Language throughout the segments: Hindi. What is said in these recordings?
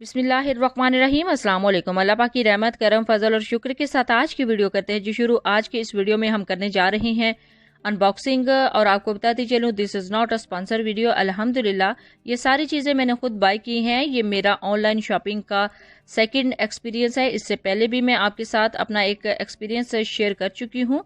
बिस्मिल्लाहिर्रहमानिर्रहीम अस्सलाम वालेकुम। अल्लाह पाक की रहमत करम फजल और शुक्र के साथ आज की वीडियो करते हैं जी शुरू। आज के इस वीडियो में हम करने जा रहे हैं अनबॉक्सिंग और आपको बताती चलूँ this is not a sponsor video. अल्हम्दुलिल्लाह ये सारी चीज़ें मैंने खुद बाय की हैं। ये मेरा ऑनलाइन शॉपिंग का सेकंड एक्सपीरियंस है। इससे पहले भी मैं आपके साथ अपना एक एक्सपीरियंस शेयर कर चुकी हूँ।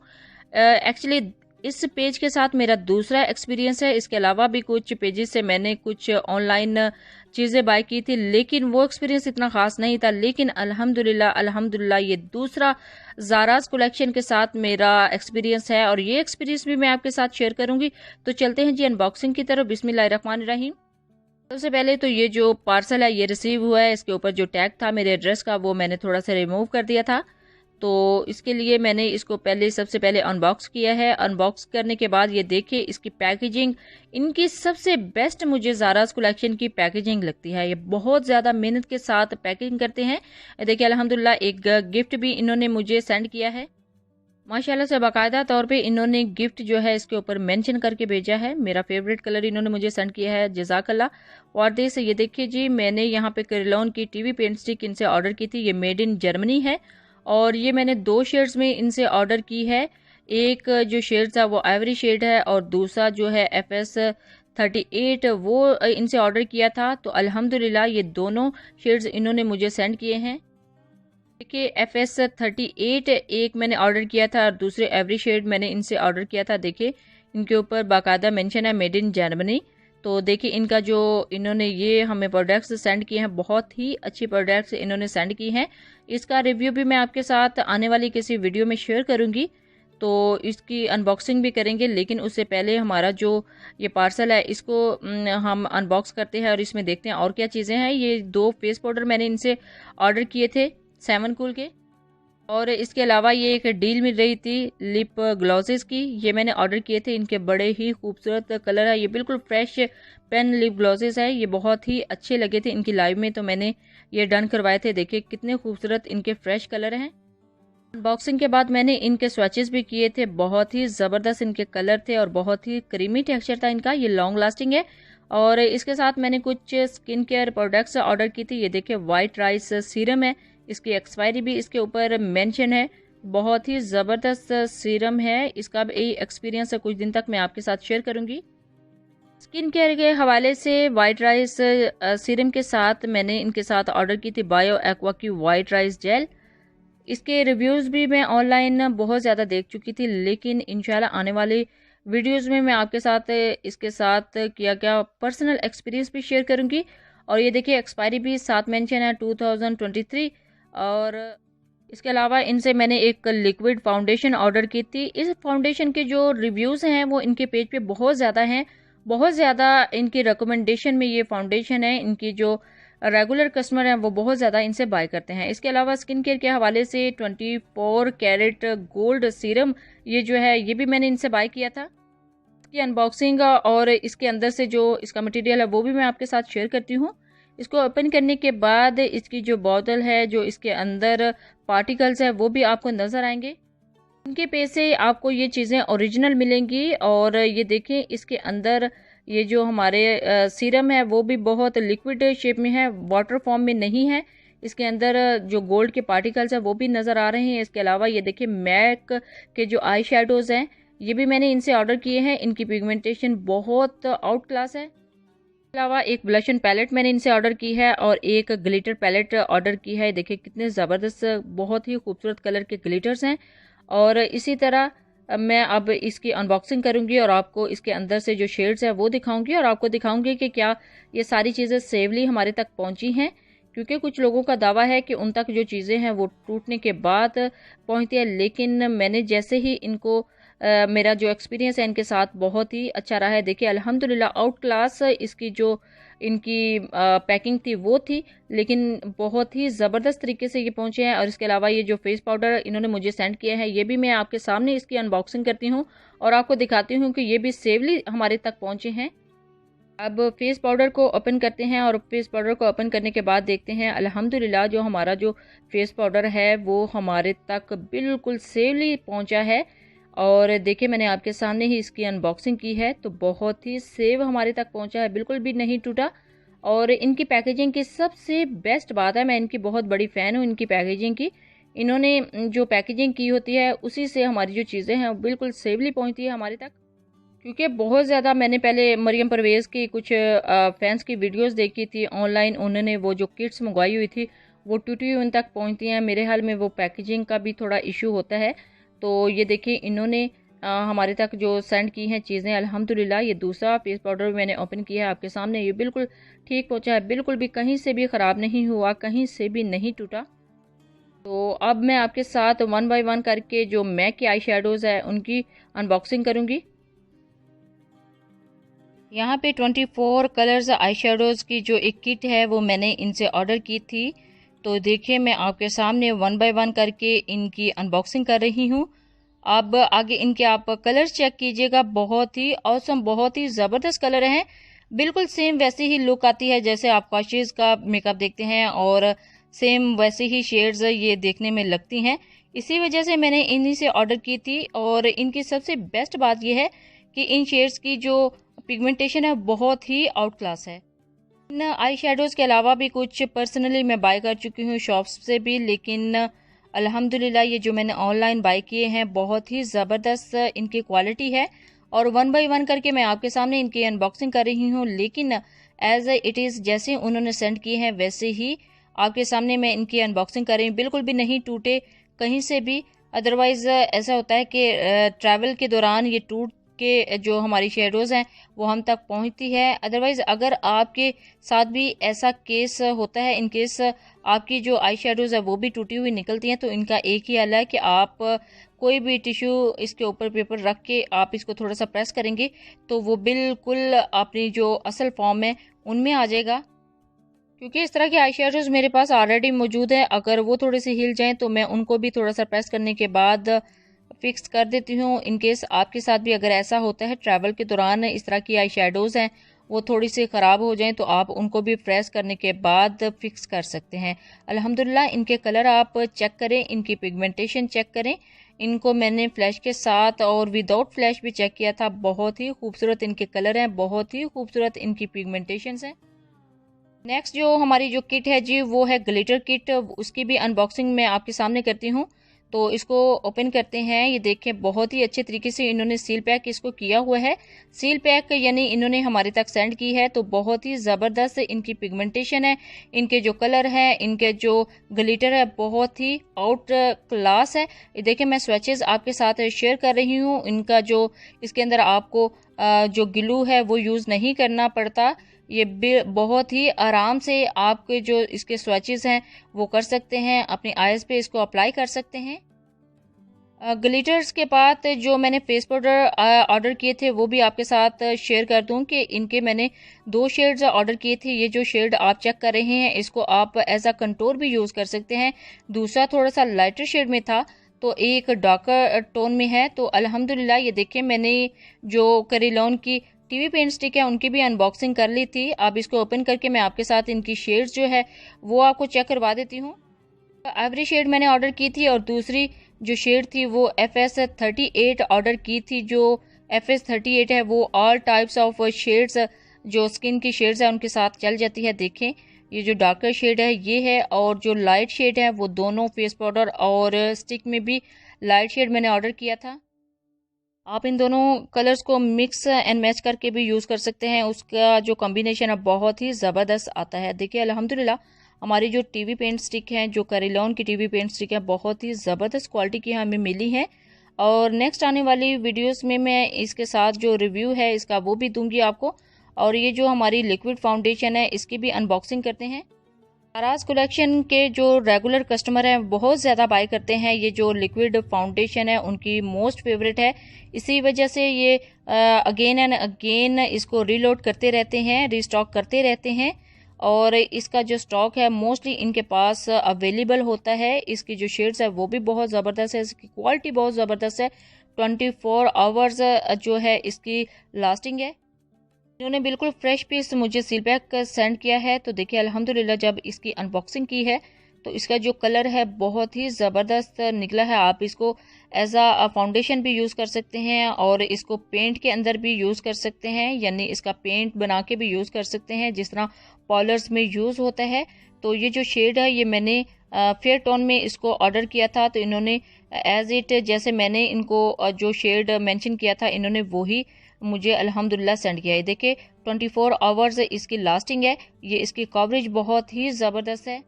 एक्चुअली इस पेज के साथ मेरा दूसरा एक्सपीरियंस है। इसके अलावा भी कुछ पेजेस से मैंने कुछ ऑनलाइन चीज़ें बाय की थी, लेकिन वो एक्सपीरियंस इतना खास नहीं था। लेकिन अल्हम्दुलिल्लाह अल्हम्दुलिल्लाह ये दूसरा ज़ाराज कलेक्शन के साथ मेरा एक्सपीरियंस है और ये एक्सपीरियंस भी मैं आपके साथ शेयर करूंगी। तो चलते हैं जी अनबॉक्सिंग की तरफ। बिस्मिल्लाहिर्रहमानिर्रहीम। सबसे पहले तो ये जो पार्सल है ये रिसीव हुआ है। इसके ऊपर जो टैग था मेरे एड्रेस का वो मैंने थोड़ा सा रिमूव कर दिया था, तो इसके लिए मैंने इसको सबसे पहले अनबॉक्स किया है। अनबॉक्स करने के बाद ये देखिए इसकी पैकेजिंग, इनकी सबसे बेस्ट मुझे ज़ाराज कलेक्शन की पैकेजिंग लगती है। ये बहुत ज़्यादा मेहनत के साथ पैकिंग करते हैं। देखिए अल्हम्दुलिल्लाह एक गिफ्ट भी इन्होंने मुझे सेंड किया है माशाल्लाह से। बाकायदा तौर पे इन्होंने गिफ्ट जो है इसके ऊपर मेंशन करके भेजा है। मेरा फेवरेट कलर इन्होंने मुझे सेंड किया है, जज़ाकल्लाह। और दिस ये देखिए जी, मैंने यहाँ पे क्रेलॉन की टीवी पेंट स्टिक इनसे ऑर्डर की थी। ये मेड इन जर्मनी है और ये मैंने 2 शेड्स में इनसे ऑर्डर की है। एक जो शेड था वो आइवरी शेड है और दूसरा जो है FS38 वो इनसे ऑर्डर किया था। तो अल्हम्दुलिल्लाह ये दोनों शेड्स इन्होंने मुझे सेंड किए हैं। देखिए FS38 एक मैंने ऑर्डर किया था और दूसरे एवरी शेड मैंने इनसे ऑर्डर किया था। देखिए इनके ऊपर बाकायदा मेंशन है मेड इन जर्मनी। तो देखिए इनका जो इन्होंने ये हमें प्रोडक्ट्स सेंड किए हैं, बहुत ही अच्छी प्रोडक्ट्स इन्होंने सेंड की हैं। इसका रिव्यू भी मैं आपके साथ आने वाली किसी वीडियो में शेयर करूंगी, तो इसकी अनबॉक्सिंग भी करेंगे। लेकिन उससे पहले हमारा जो ये पार्सल है इसको हम अनबॉक्स करते हैं और इसमें देखते हैं और क्या चीज़ें हैं। ये 2 फेस पाउडर मैंने इनसे ऑर्डर किए थे 7 कूल के, और इसके अलावा ये एक डील मिल रही थी लिप ग्लॉसेस की, ये मैंने ऑर्डर किए थे। इनके बड़े ही खूबसूरत कलर है, ये बिल्कुल फ्रेश पेन लिप ग्लॉसेस है। ये बहुत ही अच्छे लगे थे इनकी लाइव में, तो मैंने ये डन करवाए थे। देखिए कितने खूबसूरत इनके फ्रेश कलर हैं। अनबॉक्सिंग के बाद मैंने इनके स्वैचेस भी किए थे, बहुत ही ज़बरदस्त इनके कलर थे और बहुत ही क्रीमी टेक्सचर था इनका। ये लॉन्ग लास्टिंग है। और इसके साथ मैंने कुछ स्किन केयर प्रोडक्ट्स ऑर्डर की थी। ये देखिए वाइट राइस सीरम है, इसकी एक्सपायरी भी इसके ऊपर मेंशन है। बहुत ही ज़बरदस्त सीरम है, इसका भी एक्सपीरियंस है कुछ दिन तक मैं आपके साथ शेयर करूंगी। स्किन केयर के हवाले से वाइट राइस सीरम के साथ मैंने इनके साथ ऑर्डर की थी बायो एक्वा की वाइट राइस जेल। इसके रिव्यूज़ भी मैं ऑनलाइन बहुत ज़्यादा देख चुकी थी, लेकिन इंशाल्लाह आने वाले वीडियोज़ में मैं आपके साथ इसके साथ किया गया पर्सनल एक्सपीरियंस भी शेयर करूंगी। और ये देखिए एक्सपायरी भी साथ मेंशन है 2023। और इसके अलावा इनसे मैंने एक लिक्विड फाउंडेशन ऑर्डर की थी। इस फाउंडेशन के जो रिव्यूज़ हैं वो इनके पेज पे बहुत ज़्यादा हैं, बहुत ज़्यादा इनकी रिकमेंडेशन में ये फाउंडेशन है। इनकी जो रेगुलर कस्टमर हैं वो बहुत ज़्यादा इनसे बाय करते हैं। इसके अलावा स्किन केयर के हवाले से 24 कैरेट गोल्ड सीरम ये जो है ये भी मैंने इनसे बाय किया था। इसकी अनबॉक्सिंग और इसके अंदर से जो इसका मटेरियल है वो भी मैं आपके साथ शेयर करती हूँ। इसको ओपन करने के बाद इसकी जो बोतल है, जो इसके अंदर पार्टिकल्स है वो भी आपको नज़र आएंगे। इनके पेज से आपको ये चीज़ें ओरिजिनल मिलेंगी। और ये देखें इसके अंदर ये जो हमारे सीरम है वो भी बहुत लिक्विड शेप में है, वाटर फॉर्म में नहीं है। इसके अंदर जो गोल्ड के पार्टिकल्स हैं वो भी नज़र आ रहे हैं। इसके अलावा ये देखिए मैक के जो आई शेडोज़ हैं ये भी मैंने इनसे ऑर्डर किए हैं। इनकी पिगमेंटेशन बहुत आउट क्लास है। इसके अलावा एक ब्लशन पैलेट मैंने इनसे ऑर्डर की है और एक ग्लिटर पैलेट ऑर्डर की है। देखिए कितने ज़बरदस्त बहुत ही खूबसूरत कलर के ग्लिटर्स हैं। और इसी तरह मैं अब इसकी अनबॉक्सिंग करूंगी और आपको इसके अंदर से जो शेड्स है वो दिखाऊंगी और आपको दिखाऊंगी कि क्या ये सारी चीज़ें सेफली हमारे तक पहुंची हैं। क्योंकि कुछ लोगों का दावा है कि उन तक जो चीज़ें हैं वो टूटने के बाद पहुंचती है, लेकिन मैंने जैसे ही इनको मेरा जो एक्सपीरियंस है इनके साथ बहुत ही अच्छा रहा है। देखिए अल्हम्दुलिल्लाह आउट क्लास इसकी जो इनकी पैकिंग थी वो थी, लेकिन बहुत ही ज़बरदस्त तरीके से ये पहुंचे हैं। और इसके अलावा ये जो फेस पाउडर इन्होंने मुझे सेंड किया है ये भी मैं आपके सामने इसकी अनबॉक्सिंग करती हूँ और आपको दिखाती हूँ कि ये भी सेफली हमारे तक पहुंचे हैं। अब फेस पाउडर को ओपन करते हैं और फेस पाउडर को ओपन करने के बाद देखते हैं अल्हम्दुलिल्लाह जो हमारा जो फेस पाउडर है वो हमारे तक बिल्कुल सेफली पहुंचा है। और देखिए मैंने आपके सामने ही इसकी अनबॉक्सिंग की है, तो बहुत ही सेव हमारे तक पहुंचा है, बिल्कुल भी नहीं टूटा। और इनकी पैकेजिंग की सबसे बेस्ट बात है, मैं इनकी बहुत बड़ी फ़ैन हूँ इनकी पैकेजिंग की। इन्होंने जो पैकेजिंग की होती है उसी से हमारी जो चीज़ें हैं बिल्कुल सेफली पहुँचती है हमारे तक। क्योंकि बहुत ज़्यादा मैंने पहले मरियम परवेज़ की कुछ फैंस की वीडियोस देखी थी ऑनलाइन, उन्होंने वो जो किट्स मंगवाई हुई थी वो टूटी हुई उन तक पहुंचती हैं। मेरे हाल में वो पैकेजिंग का भी थोड़ा इशू होता है। तो ये देखिए इन्होंने हमारे तक जो सेंड की हैं चीज़ें, अल्हम्दुलिल्लाह। ये दूसरा फेस पाउडर मैंने ओपन किया है आपके सामने, ये बिल्कुल ठीक पहुँचा है, बिल्कुल भी कहीं से भी ख़राब नहीं हुआ, कहीं से भी नहीं टूटा। तो अब मैं आपके साथ वन बाय वन करके जो मैक के आई शेडोज़ है उनकी अनबॉक्सिंग करूँगी। यहाँ पे 24 कलर्स आई शेडोज़ की जो एक किट है वो मैंने इनसे ऑर्डर की थी। तो देखिए मैं आपके सामने वन बाय वन करके इनकी अनबॉक्सिंग कर रही हूँ। अब आगे इनके आप कलर्स चेक कीजिएगा, बहुत ही ऑसम, बहुत ही ज़बरदस्त कलर हैं। बिल्कुल सेम वैसी ही लुक आती है जैसे आप काशिश का मेकअप देखते हैं, और सेम वैसे ही शेड्स ये देखने में लगती हैं। इसी वजह से मैंने इन्हीं से ऑर्डर की थी। और इनकी सबसे बेस्ट बात यह है कि इन शेड्स की जो पिगमेंटेशन है बहुत ही आउट क्लास है। इन आई शेडोज़ के अलावा भी कुछ पर्सनली मैं बाय कर चुकी हूँ शॉप्स से भी, लेकिन अल्हम्दुलिल्लाह ये जो मैंने ऑनलाइन बाय किए हैं बहुत ही ज़बरदस्त इनकी क्वालिटी है। और वन बाय वन करके मैं आपके सामने इनकी अनबॉक्सिंग कर रही हूँ, लेकिन एज इट इज़ जैसे उन्होंने सेंड किए हैं वैसे ही आपके सामने मैं इनकी अनबॉक्सिंग कर रही हूँ। बिल्कुल भी नहीं टूटे कहीं से भी। अदरवाइज़ ऐसा होता है कि ट्रैवल के दौरान ये टूट के जो हमारी शेडोज़ हैं वो हम तक पहुंचती है। अदरवाइज़ अगर आपके साथ भी ऐसा केस होता है, इन केस आपकी जो आई शेडोज़ है वो भी टूटी हुई निकलती हैं, तो इनका एक ही हल है कि आप कोई भी टिश्यू इसके ऊपर पेपर रख के आप इसको थोड़ा सा प्रेस करेंगे तो वो बिल्कुल अपनी जो असल फॉर्म है उनमें आ जाएगा। क्योंकि इस तरह के आई शेडोज़ मेरे पास ऑलरेडी मौजूद है, अगर वो थोड़े से हिल जाएं तो मैं उनको भी थोड़ा सा प्रेस करने के बाद फिक्स कर देती हूँ। इन केस आपके साथ भी अगर ऐसा होता है ट्रैवल के दौरान इस तरह की आई शेडोज़ हैं वो थोड़ी सी ख़राब हो जाएं तो आप उनको भी प्रेस करने के बाद फिक्स कर सकते हैं। अल्हम्दुलिल्लाह इनके कलर आप चेक करें, इनकी पिगमेंटेशन चेक करें। इनको मैंने फ्लैश के साथ और विदाउट फ्लैश भी चेक किया था। बहुत ही खूबसूरत इनके कलर हैं, बहुत ही खूबसूरत इनकी पिगमेंटेशन हैं। नेक्स्ट जो हमारी जो किट है जी वो है ग्लिटर किट, उसकी भी अनबॉक्सिंग मैं आपके सामने करती हूँ। तो इसको ओपन करते हैं। ये देखें बहुत ही अच्छे तरीके से इन्होंने सील पैक इसको किया हुआ है। सील पैक यानी इन्होंने हमारे तक सेंड की है। तो बहुत ही ज़बरदस्त इनकी पिगमेंटेशन है, इनके जो कलर हैं, इनके जो ग्लिटर है बहुत ही आउट क्लास है। ये देखें मैं स्वेचेस आपके साथ शेयर कर रही हूँ। इनका जो इसके अंदर आपको जो ग्लू है वो यूज़ नहीं करना पड़ता। ये बहुत ही आराम से आपके जो इसके स्वैचेस हैं वो कर सकते हैं, अपनी आईज पे इसको अप्लाई कर सकते हैं। ग्लिटर्स के बाद जो मैंने फेस पाउडर ऑर्डर किए थे वो भी आपके साथ शेयर कर दूं कि इनके मैंने 2 शेड्स ऑर्डर किए थे। ये जो शेड आप चेक कर रहे हैं इसको आप एज अ कंटूर भी यूज़ कर सकते हैं। दूसरा थोड़ा सा लाइटर शेड में था, तो एक डार्कर टोन में है। तो अल्हम्दुलिल्लाह ये देखें मैंने जो करीलॉन की टीवी पेंट स्टिक है उनकी भी अनबॉक्सिंग कर ली थी। अब इसको ओपन करके मैं आपके साथ इनकी शेड्स जो है वो आपको चेक करवा देती हूँ। एवरी शेड मैंने ऑर्डर की थी और दूसरी जो शेड थी वो FS38 ऑर्डर की थी। जो FS38 है वो ऑल टाइप्स ऑफ शेड्स जो स्किन की शेड्स है उनके साथ चल जाती है। देखें ये जो डार्कर शेड है ये है, और जो लाइट शेड है वो दोनों फेस पाउडर और स्टिक में भी लाइट शेड मैंने ऑर्डर किया था। आप इन दोनों कलर्स को मिक्स एंड मैच करके भी यूज़ कर सकते हैं। उसका जो कॉम्बिनेशन है बहुत ही ज़बरदस्त आता है। देखिए अल्हम्दुलिल्लाह हमारी जो टीवी पेंट स्टिक हैं, जो करीलॉन की टीवी पेंट स्टिक है, बहुत ही ज़बरदस्त क्वालिटी की हमें मिली है। और नेक्स्ट आने वाली वीडियोस में मैं इसके साथ जो रिव्यू है इसका वो भी दूंगी आपको। और ये जो हमारी लिक्विड फाउंडेशन है इसकी भी अनबॉक्सिंग करते हैं। ताराज कलेक्शन के जो रेगुलर कस्टमर हैं बहुत ज़्यादा बाय करते हैं। ये जो लिक्विड फाउंडेशन है उनकी मोस्ट फेवरेट है। इसी वजह से ये अगेन एंड अगेन इसको रीलोड करते रहते हैं, रीस्टॉक करते रहते हैं। और इसका जो स्टॉक है मोस्टली इनके पास अवेलेबल होता है। इसकी जो शेड्स है वो भी बहुत ज़बरदस्त है, इसकी क्वालिटी बहुत ज़बरदस्त है। 24 आवर्स जो है इसकी लास्टिंग है। इन्होंने बिल्कुल फ्रेश पीस मुझे सील पैक सेंड किया है। तो देखिए अल्हम्दुलिल्लाह जब इसकी अनबॉक्सिंग की है तो इसका जो कलर है बहुत ही ज़बरदस्त निकला है। आप इसको एज अ फाउंडेशन भी यूज़ कर सकते हैं और इसको पेंट के अंदर भी यूज़ कर सकते हैं, यानी इसका पेंट बना के भी यूज़ कर सकते हैं जिस तरह पार्लर्स में यूज़ होता है। तो ये जो शेड है ये मैंने फेयर टोन में इसको ऑर्डर किया था, तो इन्होंने एज इट जैसे मैंने इनको जो शेड मेंशन किया था इन्होंने वही मुझे अल्हम्दुलिल्लाह सेंड किया है। देखिए 24 आवर्स इसकी लास्टिंग है, ये इसकी कवरेज बहुत ही ज़बरदस्त है।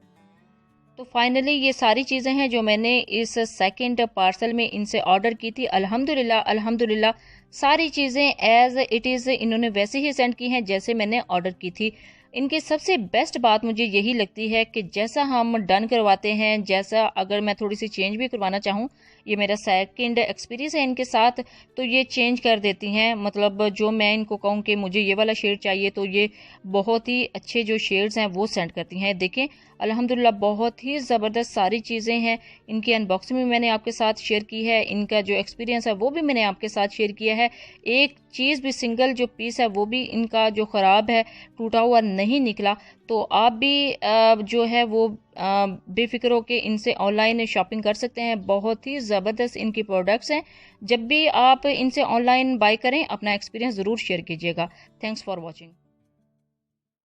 तो फाइनली ये सारी चीज़ें हैं जो मैंने इस सेकंड पार्सल में इनसे ऑर्डर की थी। अल्हम्दुलिल्लाह अल्हम्दुलिल्लाह सारी चीज़ें एज इट इज़ इन्होंने वैसे ही सेंड की हैं जैसे मैंने ऑर्डर की थी। इनकी सबसे बेस्ट बात मुझे यही लगती है कि जैसा हम डन करवाते हैं, जैसा अगर मैं थोड़ी सी चेंज भी करवाना चाहूँ, ये मेरा सेकंड एक्सपीरियंस है इनके साथ, तो ये चेंज कर देती हैं। मतलब जो मैं इनको कहूँ कि मुझे ये वाला शेड चाहिए तो ये बहुत ही अच्छे जो शेड्स हैं वो सेंड करती हैं। देखें अल्हम्दुलिल्लाह बहुत ही ज़बरदस्त सारी चीज़ें हैं। इनकी अनबॉक्सिंग भी मैंने आपके साथ शेयर की है, इनका जो एक्सपीरियंस है वो भी मैंने आपके साथ शेयर किया है। एक चीज़ भी, सिंगल जो पीस है वो भी इनका जो ख़राब है, टूटा हुआ नहीं निकला। तो आप भी जो है वो बेफिक्र होकर इनसे ऑनलाइन शॉपिंग कर सकते हैं। बहुत ही ज़बरदस्त इनकी प्रोडक्ट्स हैं। जब भी आप इनसे ऑनलाइन बाय करें अपना एक्सपीरियंस ज़रूर शेयर कीजिएगा। Thanks for watching.